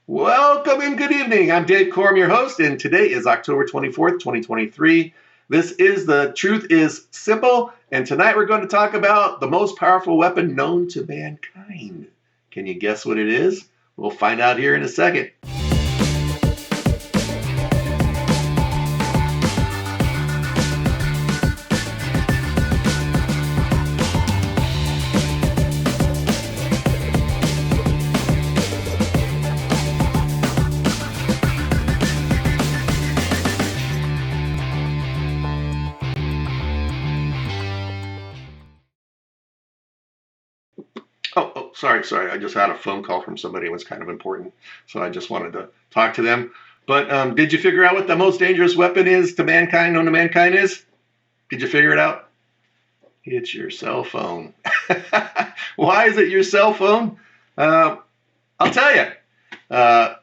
Welcome and good evening. I'm Dave Corum, your host, and today is October 24th, 2023. This is The Truth is Simple, and tonight we're going to talk about the most powerful weapon known to mankind. Can you guess what it is? We'll find out here in a second. Sorry. I just had a phone call from somebody. It was kind of important, so I just wanted to talk to them. But did you figure out what the most dangerous weapon is to mankind, known to mankind is? Did you figure it out? It's your cell phone. Why is it your cell phone? I'll tell you.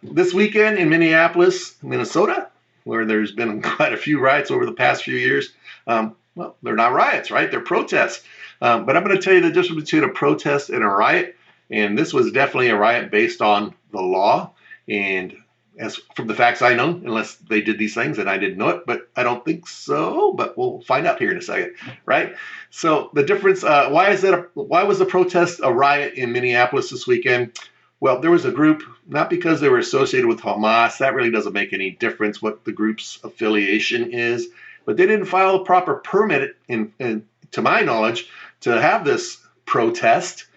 This weekend in Minneapolis, Minnesota, where there's been quite a few riots over the past few years, well, they're not riots, right? They're protests. But I'm going to tell you the difference between a protest and a riot. And this was definitely a riot based on the law. And as from the facts I know, unless they did these things and I didn't know it, but I don't think so. But we'll find out here in a second, right? So the difference, why was the protest a riot in Minneapolis this weekend? Well, there was a group, not because they were associated with Hamas. That really doesn't make any difference what the group's affiliation is. But they didn't file a proper permit, to my knowledge, to have this protest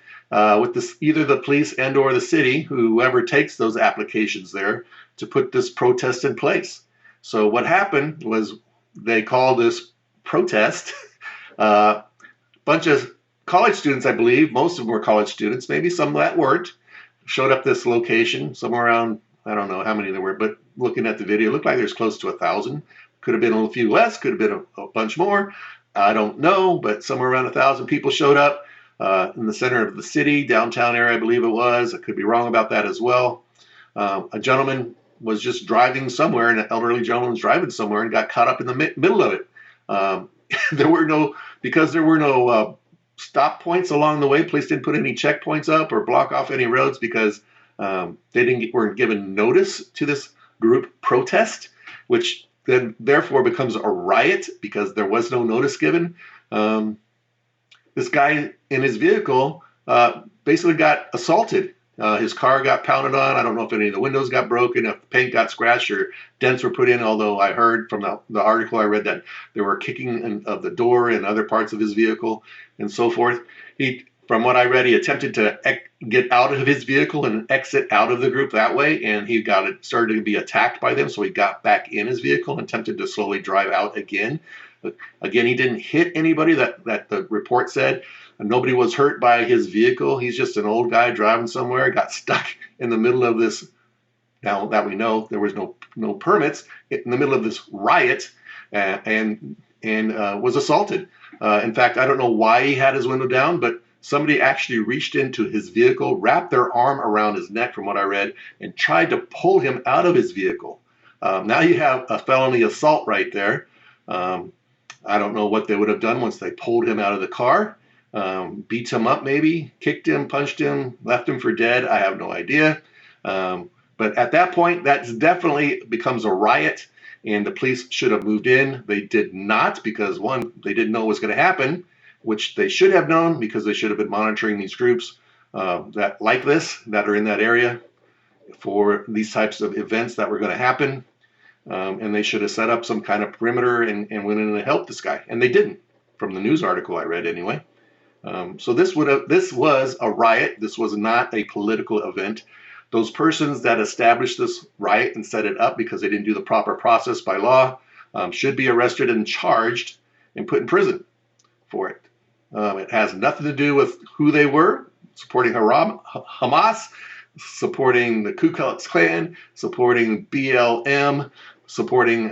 with this, either the police and or the city, whoever takes those applications there, to put this protest in place. So what happened was they called this protest a bunch of college students, I believe. Most of them were college students, maybe some that weren't, showed up this location somewhere around, I don't know how many there were, but looking at the video, it looked like there's close to 1,000. Could have been a few less, could have been a bunch more. I don't know, but somewhere around 1,000 people showed up in the center of the city, downtown area, I believe it was. I could be wrong about that as well. A gentleman was just driving somewhere, an elderly gentleman was driving somewhere and got caught up in the middle of it. There were no stop points along the way. Police didn't put any checkpoints up or block off any roads because they weren't given notice to this group protest, which then therefore becomes a riot because there was no notice given. This guy in his vehicle basically got assaulted. His car got pounded on. I don't know if any of the windows got broken, if the paint got scratched or dents were put in, although I heard from the article I read that there were kicking of the door and other parts of his vehicle and so forth. From what I read, he attempted to get out of his vehicle and exit out of the group that way, and he started to be attacked by them, so he got back in his vehicle and attempted to slowly drive out again. But again, he didn't hit anybody, that the report said. Nobody was hurt by his vehicle. He's just an old guy driving somewhere, got stuck in the middle of this. Now that we know there was no permits, in the middle of this riot, and was assaulted. In fact, I don't know why he had his window down, but somebody actually reached into his vehicle, wrapped their arm around his neck, from what I read, and tried to pull him out of his vehicle. Now you have a felony assault right there. I don't know what they would have done once they pulled him out of the car. Beat him up maybe, kicked him, punched him, left him for dead. I have no idea. But at that point, that definitely becomes a riot, and the police should have moved in. They did not because, one, they didn't know what was going to happen, which they should have known because they should have been monitoring these groups that are in that area for these types of events that were going to happen. And they should have set up some kind of perimeter and went in and helped this guy. And they didn't, from the news article I read anyway. So this was a riot. This was not a political event. Those persons that established this riot and set it up because they didn't do the proper process by law should be arrested and charged and put in prison for it. It has nothing to do with who they were, supporting Hamas, supporting the Ku Klux Klan, supporting BLM, supporting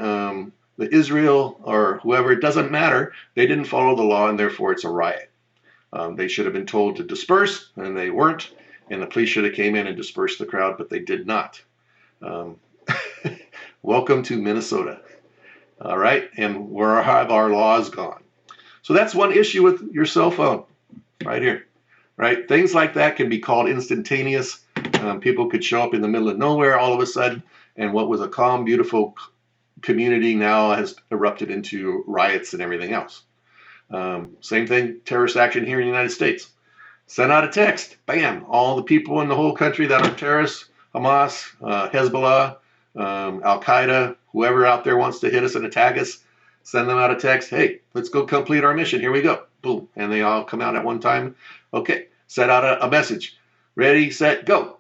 the Israel or whoever. It doesn't matter. They didn't follow the law, and therefore it's a riot. They should have been told to disperse, and they weren't. And the police should have came in and dispersed the crowd, but they did not. Welcome to Minnesota. All right, and where have our laws gone? So that's one issue with your cell phone right here, right? Things like that can be called instantaneous. People could show up in the middle of nowhere all of a sudden, and what was a calm, beautiful community now has erupted into riots and everything else. Same thing, terrorist action here in the United States. Send out a text, bam, all the people in the whole country that are terrorists, Hamas, Hezbollah, Al Qaeda, whoever out there wants to hit us and attack us, send them out a text, hey, let's go complete our mission. Here we go. Boom. And they all come out at one time. Okay, set out a message. Ready, set, go.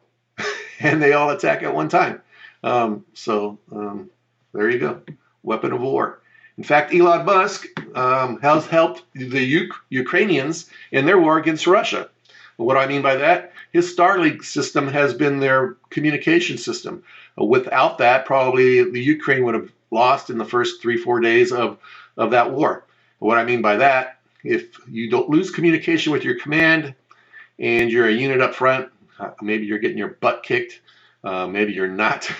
And they all attack at one time. There you go. Weapon of war. In fact, Elon Musk has helped the Ukrainians in their war against Russia. What do I mean by that? His Starlink system has been their communication system. Without that, probably the Ukraine would have lost in the first 3-4 days of that war. What I mean by that, if you don't lose communication with your command and you're a unit up front, maybe you're getting your butt kicked, maybe you're not.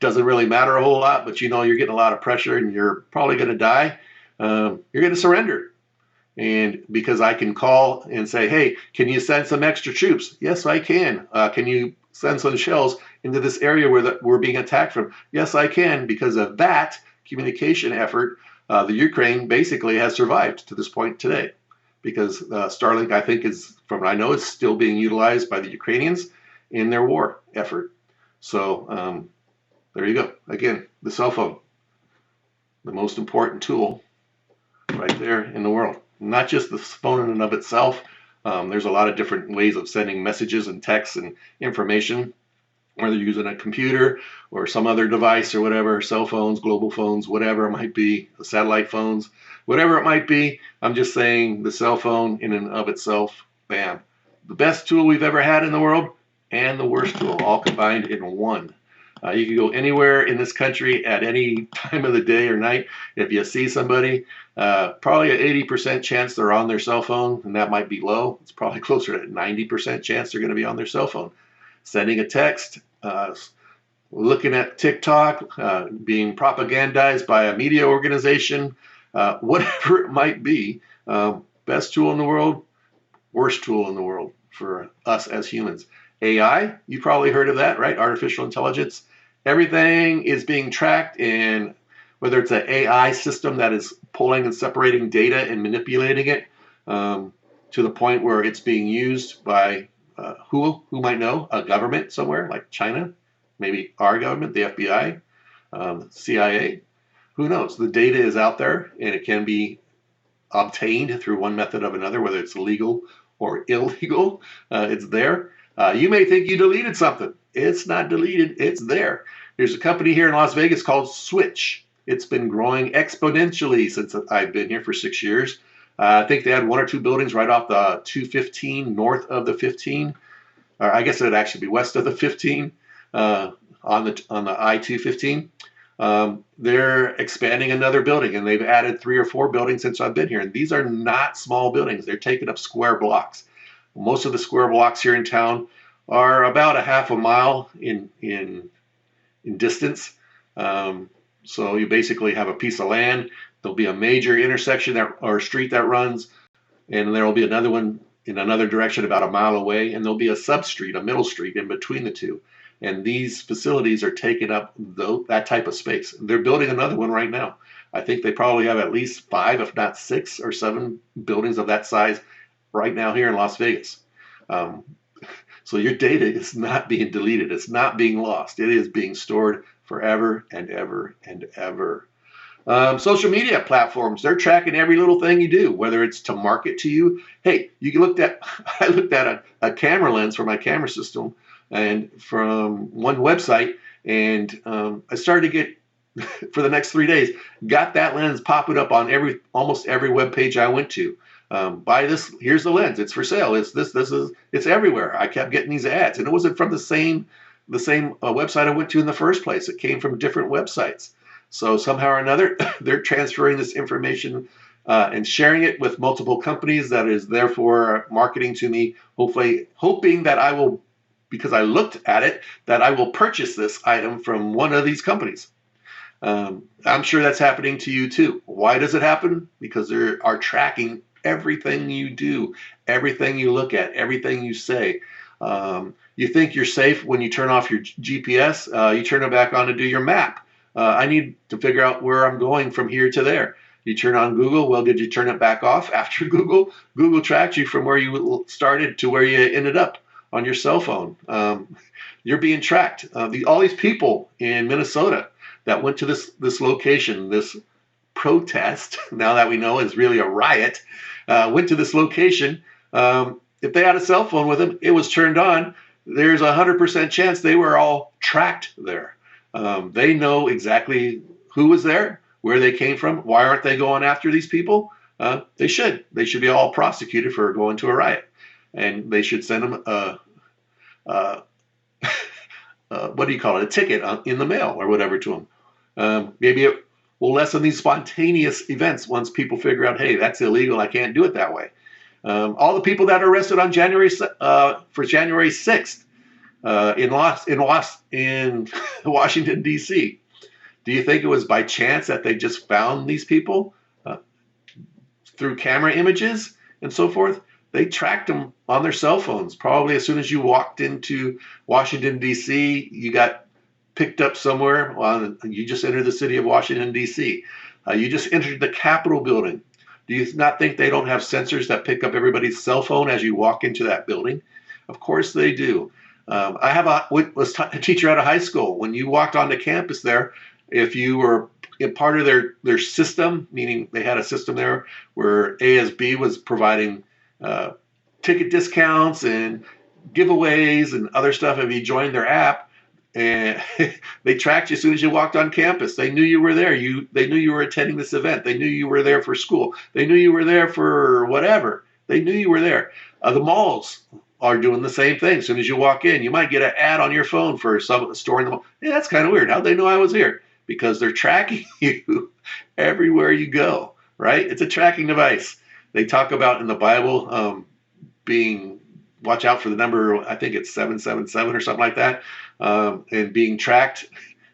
Doesn't really matter a whole lot, but you know you're getting a lot of pressure and you're probably going to die. You're going to surrender. And because I can call and say, hey, can you send some extra troops? Yes, I can. Can you send some shells into this area where we're being attacked from? Yes, I can. Because of that communication effort, the Ukraine basically has survived to this point today. Because Starlink, I think, is, from what I know, is still being utilized by the Ukrainians in their war effort. So there you go. Again, the cell phone, the most important tool right there in the world. Not just the phone in and of itself. There's a lot of different ways of sending messages and texts and information, whether you're using a computer or some other device or whatever, cell phones, global phones, whatever it might be, satellite phones, whatever it might be. I'm just saying the cell phone in and of itself, bam. The best tool we've ever had in the world and the worst tool all combined in one. You can go anywhere in this country at any time of the day or night. If you see somebody, probably an 80% chance they're on their cell phone, and that might be low. It's probably closer to 90% chance they're going to be on their cell phone. Sending a text, looking at TikTok, being propagandized by a media organization, whatever it might be. Best tool in the world, worst tool in the world for us as humans. AI, you probably heard of that, right? Artificial intelligence. Everything is being tracked, and whether it's an AI system that is pulling and separating data and manipulating it to the point where it's being used by who might know, a government somewhere like China, maybe our government, the FBI, CIA, who knows? The data is out there and it can be obtained through one method or another, whether it's legal or illegal. It's there. You may think you deleted something. It's not deleted. It's there. There's a company here in Las Vegas called Switch. It's been growing exponentially since I've been here for 6 years. I think they had 1 or 2 buildings right off the 215, north of the 15. Or I guess it'd actually be west of the 15 on the I-215. They're expanding another building, and they've added 3 or 4 buildings since I've been here. And these are not small buildings. They're taking up square blocks. Most of the square blocks here in town are about a half a mile in distance. So you basically have a piece of land. There'll be a major intersection or street that runs, and there will be another one in another direction about a mile away, and there'll be a sub-street, a middle street in between the two. And these facilities are taking up that type of space. They're building another one right now. I think they probably have at least 5, if not 6 or 7 buildings of that size right now here in Las Vegas. So your data is not being deleted. It's not being lost. It is being stored forever and ever and ever. Social media platforms, they're tracking every little thing you do, whether it's to market to you. Hey, I looked at a camera lens for my camera system and from one website, and I started to get, for the next 3 days, got that lens popping up on almost every web page I went to. Buy this, here's the lens, it's for sale, it's everywhere. I kept getting these ads, and it wasn't from the same website I went to in the first place. It came from different websites. So somehow or another, they're transferring this information and sharing it with multiple companies that is therefore marketing to me, hopefully hoping that I will, because I looked at it, that I will purchase this item from one of these companies. I'm sure that's happening to you too. Why does it happen? Because they are tracking everything you do, everything you look at, everything you say. You think you're safe when you turn off your GPS. You turn it back on to do your map. I need to figure out where I'm going from here to there. You turn on Google. Well, did you turn it back off after Google? Google tracked you from where you started to where you ended up on your cell phone. You're being tracked. All these people in Minnesota that went to this location, this protest, now that we know is really a riot, went to this location. If they had a cell phone with them, it was turned on. There's a 100% chance they were all tracked there. They know exactly who was there, where they came from. Why aren't they going after these people? They should. They should be all prosecuted for going to a riot, and they should send them what do you call it? A ticket in the mail or whatever to them. Maybe it will lessen these spontaneous events once people figure out, hey, that's illegal. I can't do it that way. All the people that are arrested on January 6th in Washington, D.C. Do you think it was by chance that they just found these people through camera images and so forth? They tracked them on their cell phones. Probably as soon as you walked into Washington, D.C., you got picked up somewhere. You just entered the city of Washington, D.C. You just entered the Capitol building. Do you not think they don't have sensors that pick up everybody's cell phone as you walk into that building? Of course they do. I was a teacher at a high school. When you walked onto campus there, if you were part of their system, meaning they had a system there where ASB was providing ticket discounts and giveaways and other stuff if you joined their app, and they tracked you as soon as you walked on campus. They knew you were there. They knew you were attending this event. They knew you were there for school. They knew you were there for whatever. They knew you were there. The malls are doing the same thing. As soon as you walk in, you might get an ad on your phone for some store in the mall. Yeah, that's kind of weird. How'd they know I was here? Because they're tracking you everywhere you go, right? It's a tracking device. They talk about in the Bible watch out for the number, I think it's 777 or something like that, and being tracked.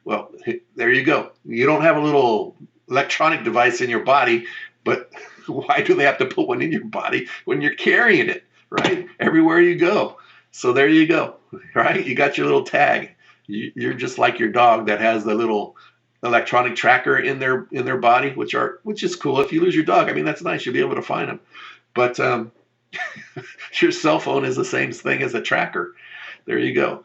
Well, there you go. You don't have a little electronic device in your body, but why do they have to put one in your body when you're carrying it, right? Everywhere you go. So there you go, right? You got your little tag. You're just like your dog that has the little electronic tracker in their body, which is cool. If you lose your dog, I mean, that's nice. You'll be able to find them. But your cell phone is the same thing as a tracker. There you go.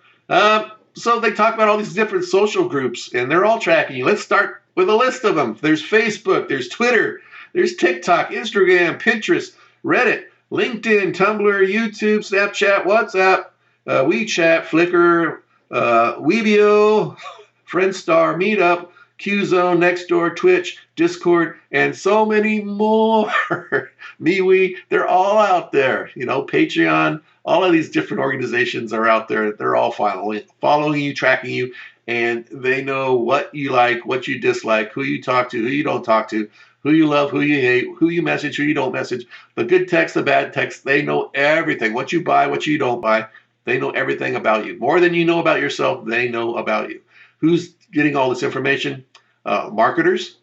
So they talk about all these different social groups, and they're all tracking you. Let's start with a list of them. There's Facebook, there's Twitter, there's TikTok, Instagram, Pinterest, Reddit, LinkedIn, Tumblr, YouTube, Snapchat, WhatsApp, WeChat, Flickr, Weebio, Friendstar, Meetup, Qzone, Nextdoor, Twitch, Discord, and so many more. MeWe, they're all out there. Patreon, all of these different organizations are out there. They're all following you, tracking you, and they know what you like, what you dislike, who you talk to, who you don't talk to, who you love, who you hate, who you message, who you don't message, the good text, the bad text. They know everything, what you buy, what you don't buy. They know everything about you. More than you know about yourself, they know about you. Who's getting all this information? Marketers,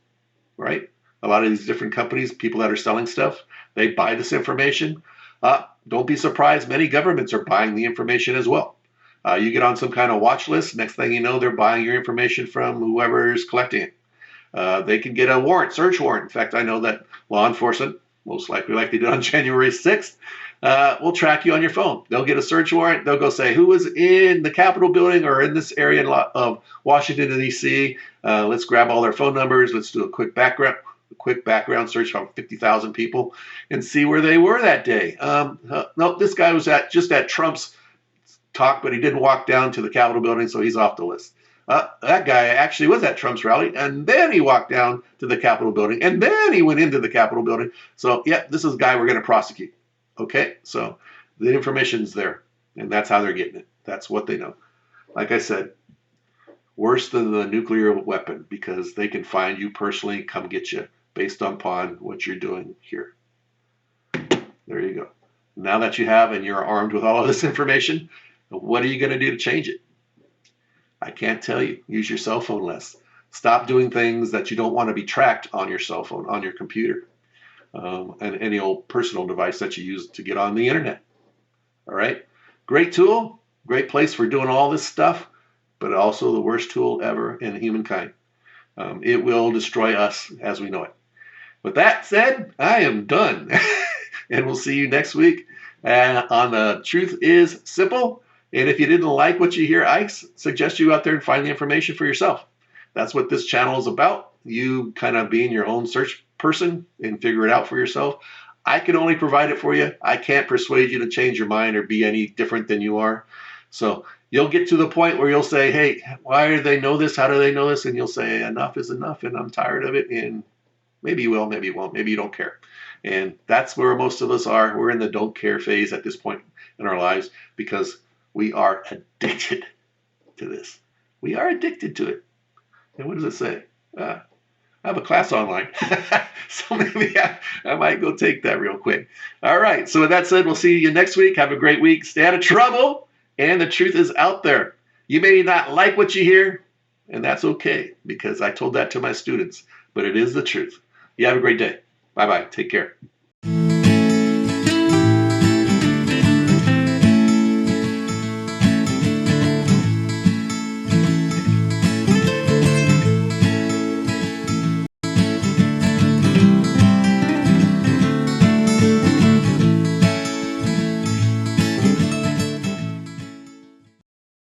right? A lot of these different companies, people that are selling stuff, they buy this information. Don't be surprised, many governments are buying the information as well. You get on some kind of watch list, next thing you know, they're buying your information from whoever's collecting it. They can get a warrant, search warrant. In fact, I know that law enforcement, most likely like they did on January 6th, will track you on your phone. They'll get a search warrant. They'll go say, who was in the Capitol building or in this area of Washington, D.C.? Let's grab all their phone numbers. Let's do a quick background search on 50,000 people and see where they were that day. No, this guy was just at Trump's talk, but he didn't walk down to the Capitol building, so he's off the list. That guy actually was at Trump's rally, and then he walked down to the Capitol building, and then he went into the Capitol building. So, yeah, this is a guy we're going to prosecute. Okay, so the information's there, and that's how they're getting it. That's what they know. Like I said, worse than the nuclear weapon, because they can find you personally, come get you based upon what you're doing here. There you go. Now that you have and you're armed with all of this information, what are you going to do to change it? I can't tell you. Use your cell phone less. Stop doing things that you don't want to be tracked on your cell phone, on your computer, and any old personal device that you use to get on the internet. All right? Great tool, great place for doing all this stuff, but also the worst tool ever in humankind. It will destroy us as we know it. With that said, I am done. And we'll see you next week on The Truth is Simple. And if you didn't like what you hear, I suggest you go out there and find the information for yourself. That's what this channel is about. You kind of being your own search person and figure it out for yourself. I can only provide it for you. I can't persuade you to change your mind or be any different than you are. So you'll get to the point where you'll say, hey, why do they know this? How do they know this? And you'll say, enough is enough, and I'm tired of it. And maybe you will, maybe you won't, maybe you don't care. And that's where most of us are. We're in the don't care phase at this point in our lives because we are addicted to this. We are addicted to it. And what does it say? I have a class online. So maybe I might go take that real quick. All right. So with that said, we'll see you next week. Have a great week. Stay out of trouble. And the truth is out there. You may not like what you hear, and that's okay because I told that to my students, but it is the truth. You have a great day. Bye-bye. Take care.